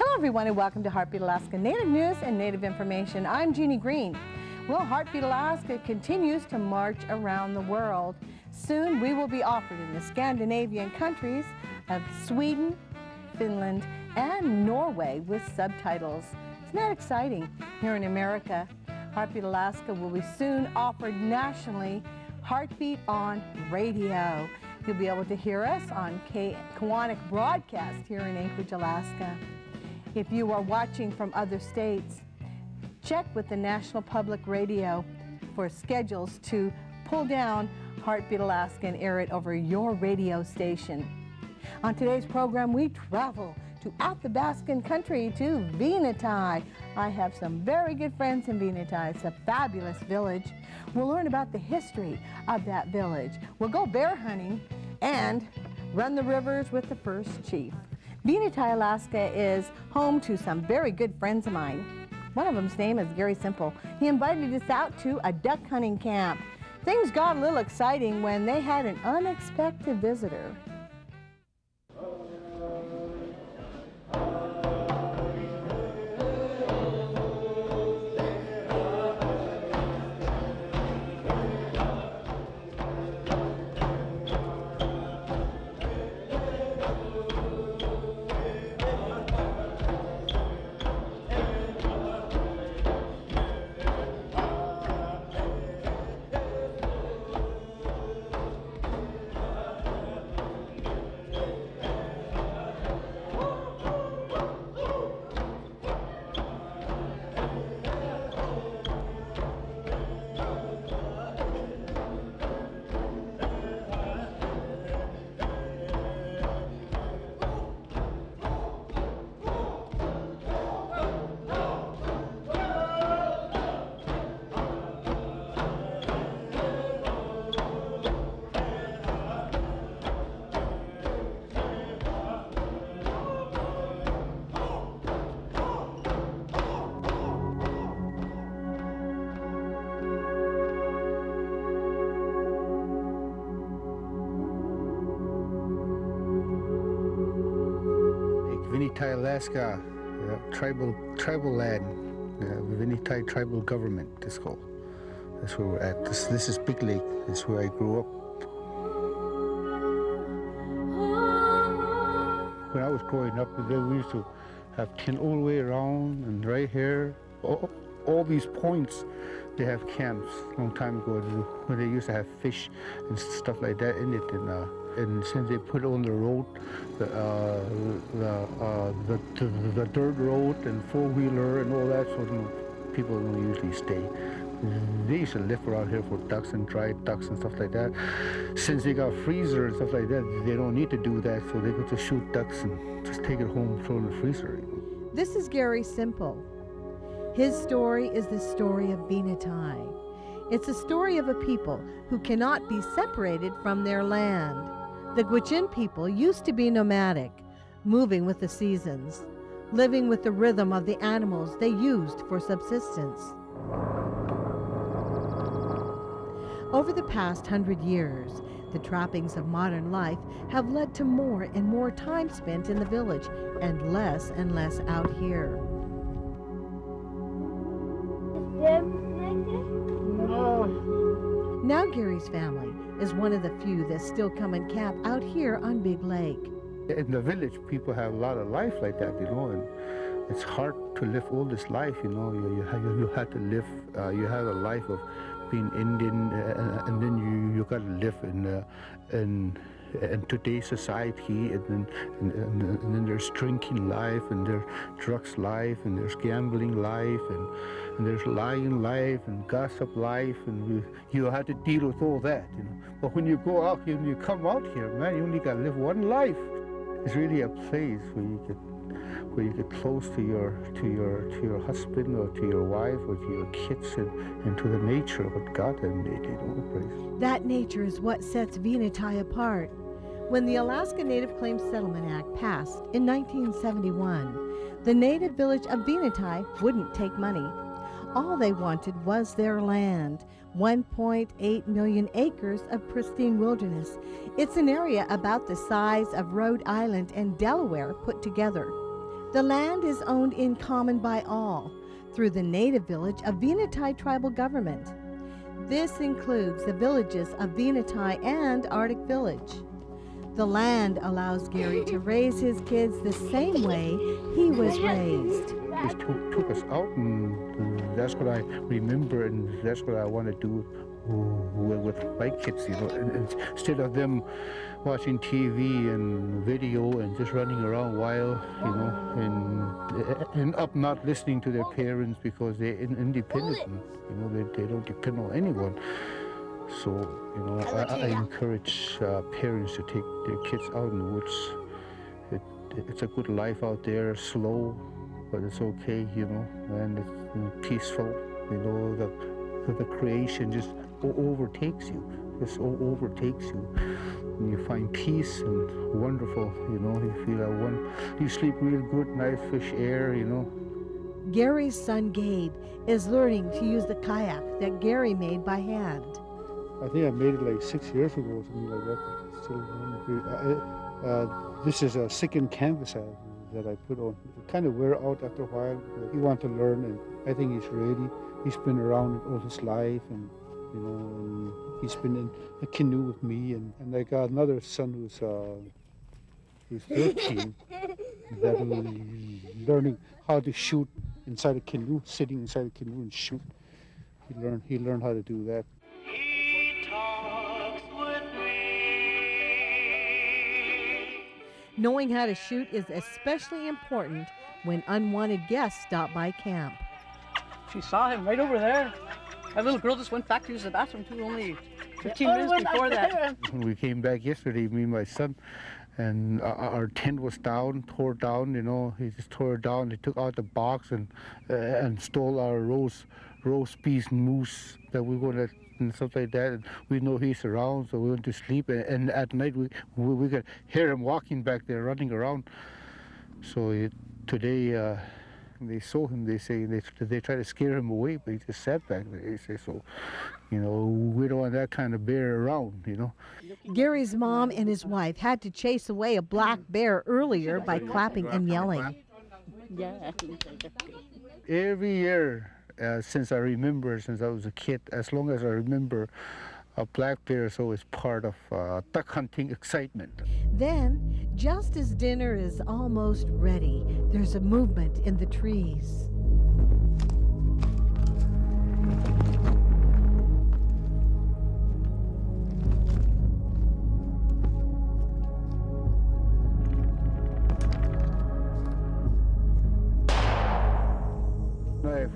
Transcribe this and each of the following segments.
Hello everyone and welcome to Heartbeat Alaska Native News and Native Information. I'm Jeannie Green. Well, Heartbeat Alaska continues to march around the world. Soon we will be offered in the Scandinavian countries of Sweden, Finland, and Norway with subtitles. Isn't that exciting? Here in America, Heartbeat Alaska will be soon offered nationally, Heartbeat on Radio. You'll be able to hear us on Kiwanis broadcast here in Anchorage, Alaska. If you are watching from other states, check with the National Public Radio for schedules to pull down Heartbeat Alaska and air it over your radio station. On today's program, we travel to Athabascan country to Venetie. I have some very good friends in Venetie. It's a fabulous village. We'll learn about the history of that village. We'll go bear hunting and run the rivers with the first chief. Venetie, Alaska is home to some very good friends of mine. One of them's name is Gary Simple. He invited us out to a duck hunting camp. Things got a little exciting when they had an unexpected visitor. Venetie, Alaska, tribal land, Venetie tribal government is called. That's where we're at. This is Big Lake. This is where I grew up. When I was growing up, we used to have tin all the way around, and right here, all these points, they have camps. A long time ago, when they used to have fish and stuff like that in it, and since they put on the road, the dirt road and four-wheeler and all that, so people don't usually stay. They used to live around here for ducks and dried ducks and stuff like that. Since they got freezer and stuff like that, they don't need to do that, so they go to shoot ducks and just take it home, throw it in the freezer. This is Gary Simple. His story is the story of Venetie. It's a story of a people who cannot be separated from their land. The Gwich'in people used to be nomadic, moving with the seasons, living with the rhythm of the animals they used for subsistence. Over the past 100 years, the trappings of modern life have led to more and more time spent in the village and less out here. Now Gary's family is one of the few that still come and camp out here on Big Lake. In the village, people have a lot of life like that, and it's hard to live all this life, You have to live, you have a life of being Indian, and then you got to live in today's society, and then there's drinking life, and there's drugs life, and there's gambling life, and there's lying life, and gossip life, and you have to deal with all that, But when you go out here, when you come out here, man, you only got to live one life. It's really a place where you get close to your husband or to your wife or to your kids and to the nature of what God had made, Praise. That nature is what sets Venetie apart. When the Alaska Native Claims Settlement Act passed in 1971, the native village of Venetie wouldn't take money. All they wanted was their land, 1.8 million acres of pristine wilderness. It's an area about the size of Rhode Island and Delaware put together. The land is owned in common by all through the native village of Venetie tribal government. This includes the villages of Venetie and Arctic Village. The land allows Gary to raise his kids the same way he was raised. Just took us out, and that's what I remember, and that's what I want to do with my kids, you know. And instead of them watching TV and video and just running around wild, you know, and up not listening to their parents because they're independent, you know, they don't depend on anyone. So, you know, I encourage parents to take their kids out in the woods. It's a good life out there, slow, but it's okay, you know, and it's peaceful. You know, the creation just overtakes you, just overtakes you. And you find peace and wonderful, you know, you feel you sleep real good, nice fish air, you know. Gary's son Gabe is learning to use the kayak that Gary made by hand. I think I made it like 6 years ago or something like that. Still, this is a second canvas that I put on. It kind of wear out after a while. He wants to learn, and I think he's ready. He's been around it all his life, and you know, and he's been in a canoe with me, and I got another son who's 13 that is learning how to shoot inside a canoe, sitting inside a canoe and shoot. He learned how to do that. Knowing how to shoot is especially important when unwanted guests stop by camp. She saw him right over there. That little girl just went back to use the bathroom too, only 15 minutes before that. When we came back yesterday, me and my son, and our tent was tore down, you know. He just tore it down. He took out the box and stole our roast beef moose that we were going to, and stuff like that. And we know he's around, so we went to sleep. And at night we could hear him walking back there, running around. So today they saw him. They say they try to scare him away, but he just sat back there. They say, so, you know, we don't want that kind of bear around, you know. Gary's mom and his wife had to chase away a black bear earlier by clapping and yelling. Yeah. Every year. Since I was a kid, as long as I remember, a black bear is always part of duck hunting excitement. Then, just as dinner is almost ready, there's a movement in the trees.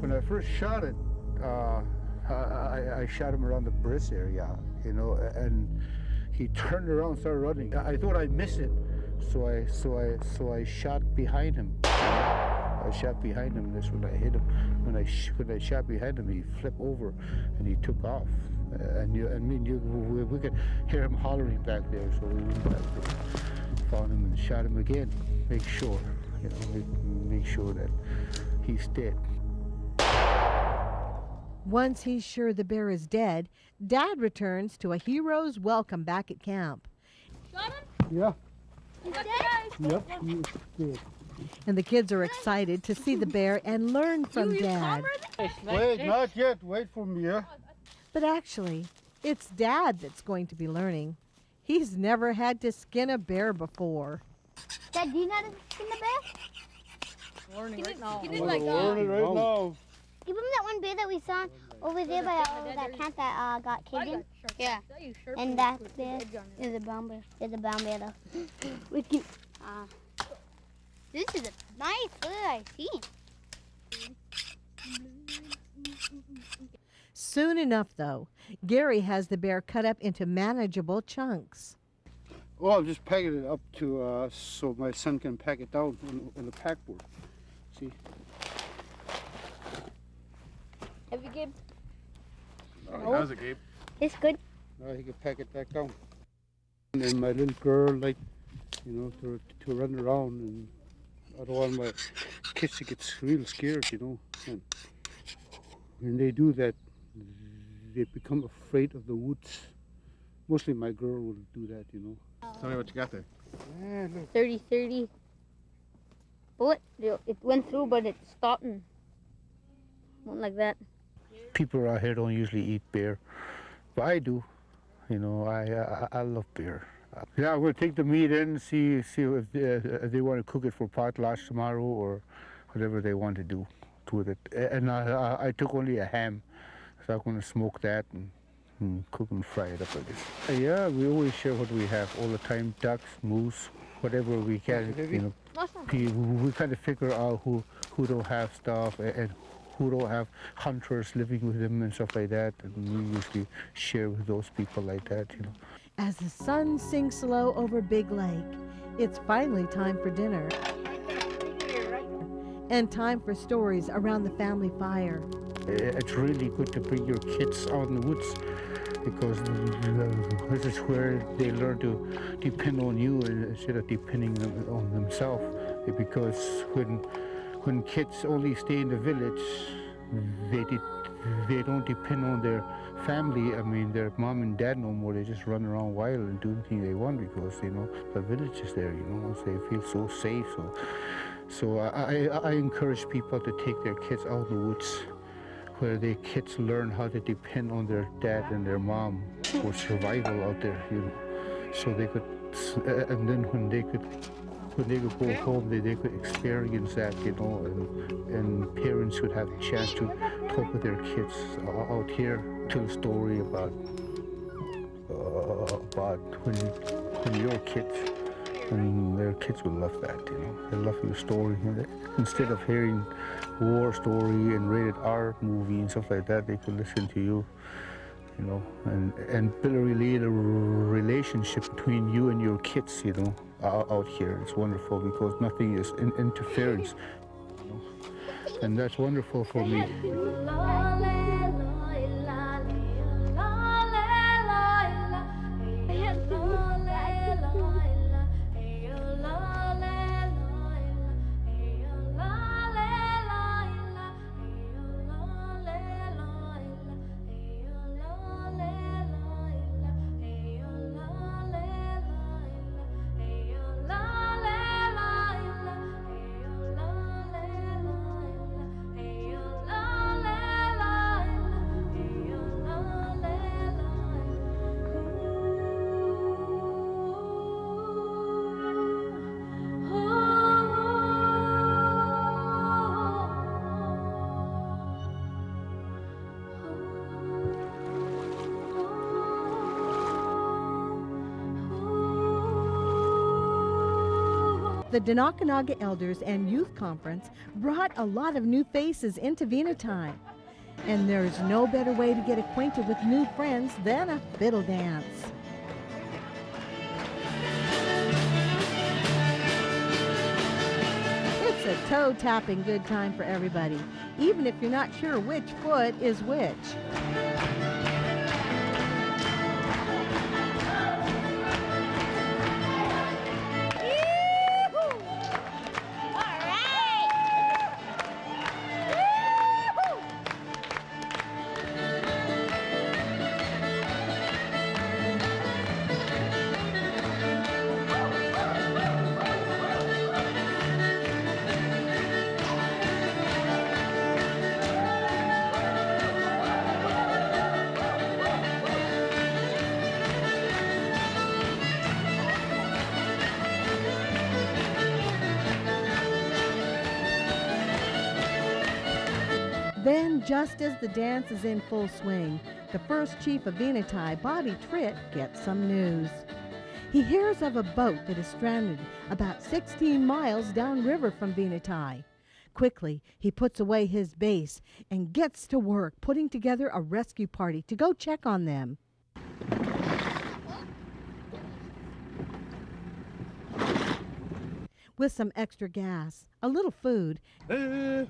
When I first shot it, I shot him around the breast area, you know, and he turned around and started running. I thought I'd miss it, so I shot behind him. I shot behind him, and that's when I hit him. When I shot behind him, he flipped over, and he took off. We could hear him hollering back there, so we went back there, found him and shot him again. Make sure, you know, make sure that he's dead. Once he's sure the bear is dead, Dad returns to a hero's welcome back at camp. Got him? Yeah. He's dead? Yep. He's dead. And the kids are excited to see the bear and learn from Dad. Wait, not yet. Wait for me, yeah? But actually, it's Dad that's going to be learning. He's never had to skin a bear before. Dad, do you know how to skin the bear? Learning right now. Give him like right now. Give him that one bear that we saw over there by that camp that got killed in. Yeah. And that bear is a brown bear. It's a brown bear though. We can. This is a nice bird I see. Soon enough, though, Gary has the bear cut up into manageable chunks. Well, I'm just packing it up to so my son can pack it down in the pack board. See? Have you Gabe? How's it, Gabe? It's good. Now he can pack it back down. And then my little girl, like, you know, to run around, and I don't want my kids to get real scared, you know. And when they do that, they become afraid of the woods. Mostly my girl will do that, you know. Tell me what you got there. Yeah, look. 30-30. bullet. It went through, but it stopped and went like that. People around here don't usually eat bear, but I do. You know, I love bear. Yeah, we'll take the meat in, see if they want to cook it for potluck tomorrow or whatever they want to do with it. And I took only a ham, so I'm going to smoke that and cook and fry it up, I guess. Yeah, we always share what we have all the time, ducks, moose, whatever we can, you know. We kind of figure out who don't have stuff and who don't have hunters living with them and stuff like that, and we usually share with those people like that, you know. As the sun sinks low over Big Lake, it's finally time for dinner and time for stories around the family fire. It's really good to bring your kids out in the woods because this is where they learn to depend on you instead of depending on themselves. Because when kids only stay in the village, they don't depend on their family, I mean their mom and dad no more. They just run around wild and do anything they want because, you know, the village is there, you know, so they feel so safe. So I encourage people to take their kids out in the woods where their kids learn how to depend on their dad and their mom for survival out there, you know. So they could, and then when they could go home, they could experience that, you know, and parents would have a chance to talk with their kids out here, tell a story about when your kids, and their kids will love that, you know. They love your story. Instead of hearing war story and rated R movie and stuff like that, they could listen to you, you know, and build a relationship between you and your kids, you know, out here. It's wonderful because nothing is interference, you know? And that's wonderful for me. The Denokanaga Elders and Youth Conference brought a lot of new faces into Venetie. And there's no better way to get acquainted with new friends than a fiddle dance. It's a toe-tapping good time for everybody, even if you're not sure which foot is which. Then, just as the dance is in full swing, the first chief of Venetie, Bobby Tritt, gets some news. He hears of a boat that is stranded about 16 miles downriver from Venetie. Quickly, he puts away his bass and gets to work putting together a rescue party to go check on them. With some extra gas, a little food, and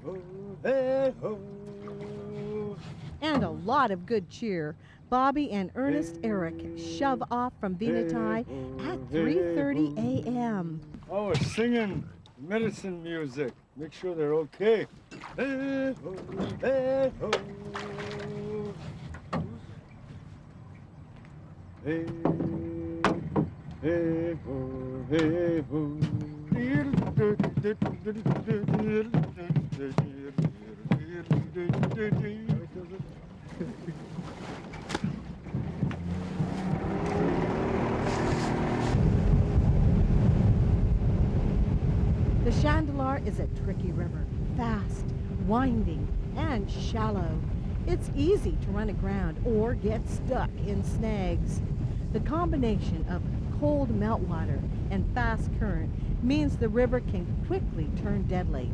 a lot of good cheer, Bobby and Ernest Erick shove off from Venetie at 3:30 a.m. Oh, we're singing medicine music. Make sure they're okay. Hey, ho, hey, ho. Hey, hey, ho, hey, ho. The Chandelar is a tricky river, fast, winding, and shallow. It's easy to run aground or get stuck in snags. The combination of cold meltwater and fast current means the river can quickly turn deadly.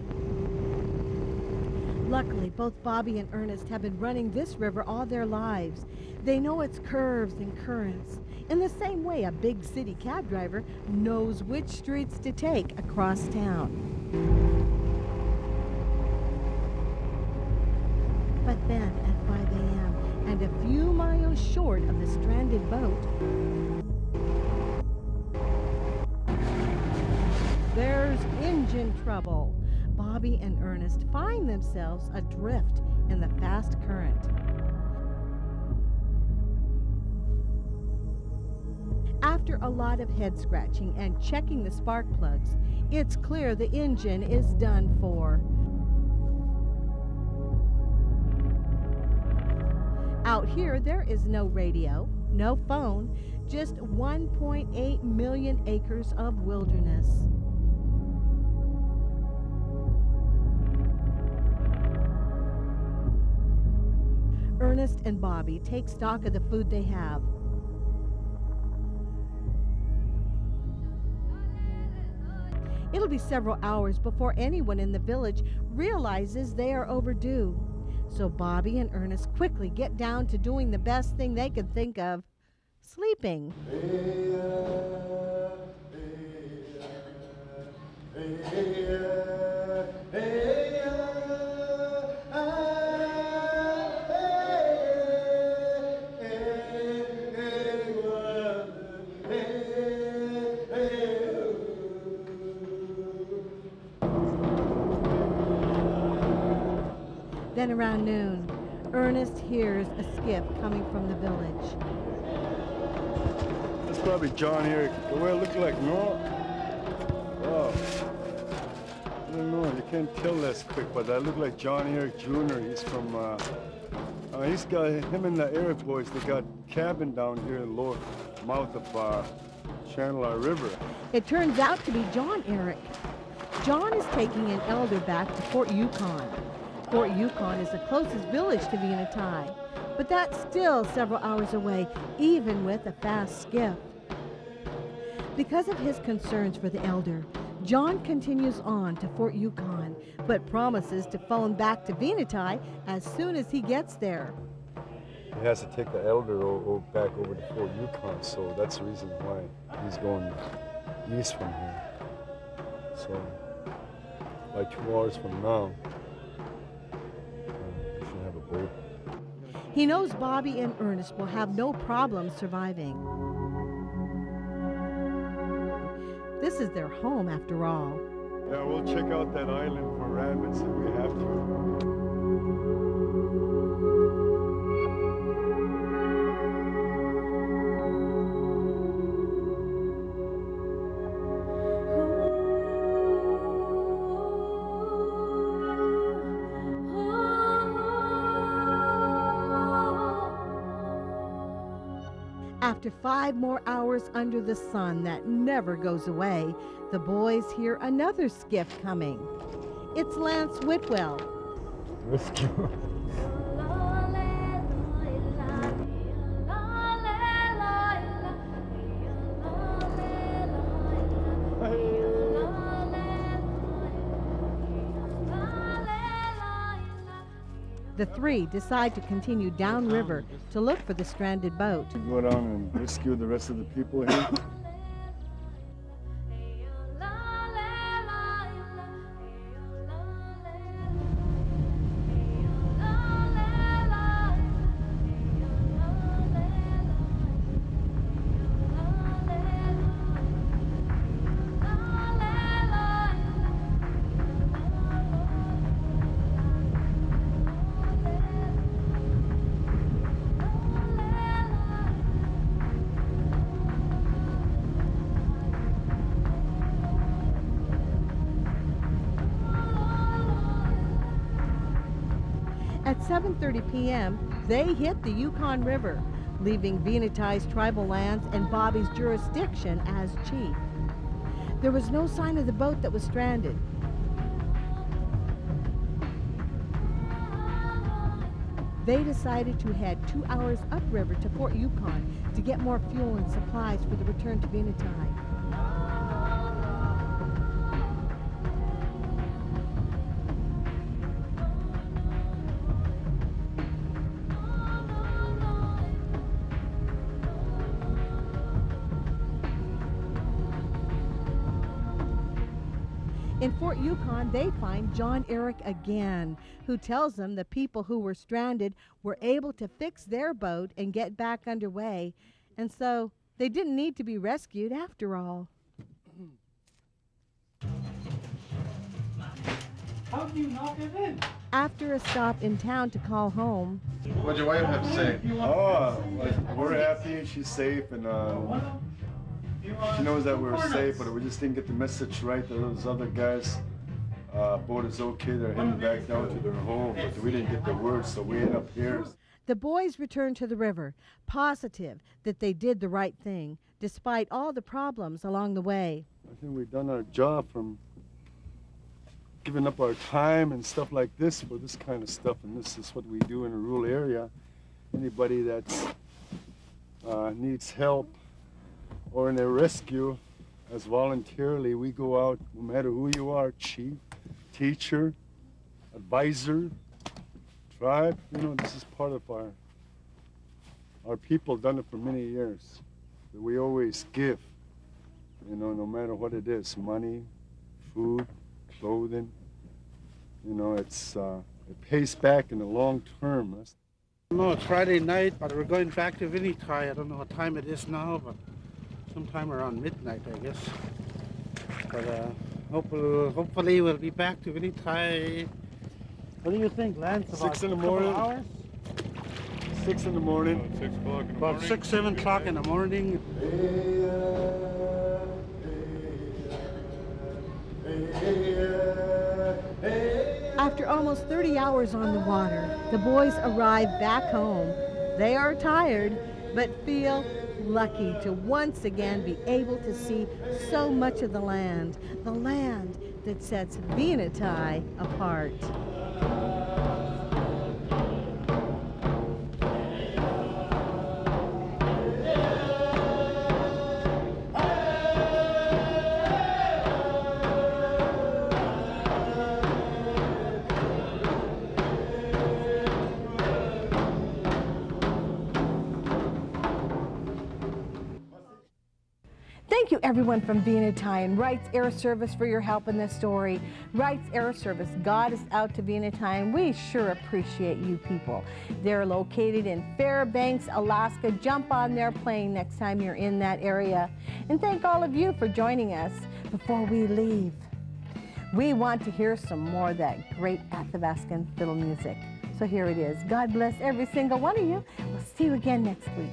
Luckily, both Bobby and Ernest have been running this river all their lives. They know its curves and currents, in the same way a big city cab driver knows which streets to take across town. But then at 5 a.m. and a few miles short of the stranded boat, there's engine trouble. Bobby and Ernest find themselves adrift in the fast current. After a lot of head scratching and checking the spark plugs, it's clear the engine is done for. Out here, there is no radio, no phone, just 1.8 million acres of wilderness. Ernest and Bobby take stock of the food they have. It'll be several hours before anyone in the village realizes they are overdue. So Bobby and Ernest quickly get down to doing the best thing they could think of, sleeping. Then around noon, Ernest hears a skiff coming from the village. That's probably John Erick. The way it looked like, no? Wow. I don't know, you can't tell this quick, but that looked like John Erick Jr. He's from, he's got, him and the Erick boys, they got cabin down here in the lower mouth of Chandelar River. It turns out to be John Erick. John is taking an elder back to Fort Yukon. Fort Yukon is the closest village to Venetie, but that's still several hours away, even with a fast skiff. Because of his concerns for the elder, John continues on to Fort Yukon, but promises to phone back to Venetie as soon as he gets there. He has to take the elder back over to Fort Yukon, so that's the reason why he's going east from here. So, by 2 hours from now, we should have a boat. He knows Bobby and Ernest will have no problem surviving. This is their home after all. Yeah, we'll check out that island for rabbits if we have to. After 5 more hours under the sun that never goes away, the boys hear another skiff coming. It's Lance Whitwell. Rescue. The three decide to continue downriver to look for the stranded boat. To go down and rescue the rest of the people here. 7:30 p.m., they hit the Yukon River, leaving Venetie's tribal lands and Bobby's jurisdiction as chief. There was no sign of the boat that was stranded. They decided to head 2 hours upriver to Fort Yukon to get more fuel and supplies for the return to Venetie. In Fort Yukon, they find John Erick again, who tells them the people who were stranded were able to fix their boat and get back underway, and so they didn't need to be rescued after all. How do you not get in? After a stop in town to call home, What'd your wife have to say? Oh, we're happy. She's safe, and she knows that we're safe, but we just didn't get the message right that those other guys' boat is okay. They're heading back down to their home, but we didn't get the word, so we end up here. the boys returned to the river, positive that they did the right thing, despite all the problems along the way. I think we've done our job from giving up our time and stuff like this for this kind of stuff, and this is what we do in a rural area. Anybody that needs help or in a rescue, as voluntarily, we go out, no matter who you are, chief, teacher, advisor, tribe, you know, this is part of our people done it for many years. We always give, you know, no matter what it is, money, food, clothing, you know, it's, it pays back in the long term. No, it's Friday night, but we're going back to Venetie. I don't know what time it is now, but sometime around midnight, I guess. But hopefully we'll be back to Venetie. What do you think, Lance? About 6 in the a couple morning. hours? 6 in the morning. 6 o'clock in the About morning. 6, 7 o'clock in the morning. After almost 30 hours on the water, the boys arrive back home. They are tired, but feel lucky to once again be able to see so much of the land that sets Venetie apart. Thank you everyone from Venetie and Wright's Air Service for your help in this story. Wright's Air Service got us out to Venetie, and we sure appreciate you people. They're located in Fairbanks, Alaska. Jump on their plane next time you're in that area. And thank all of you for joining us. Before we leave, we want to hear some more of that great Athabascan fiddle music. So here it is. God bless every single one of you. We'll see you again next week.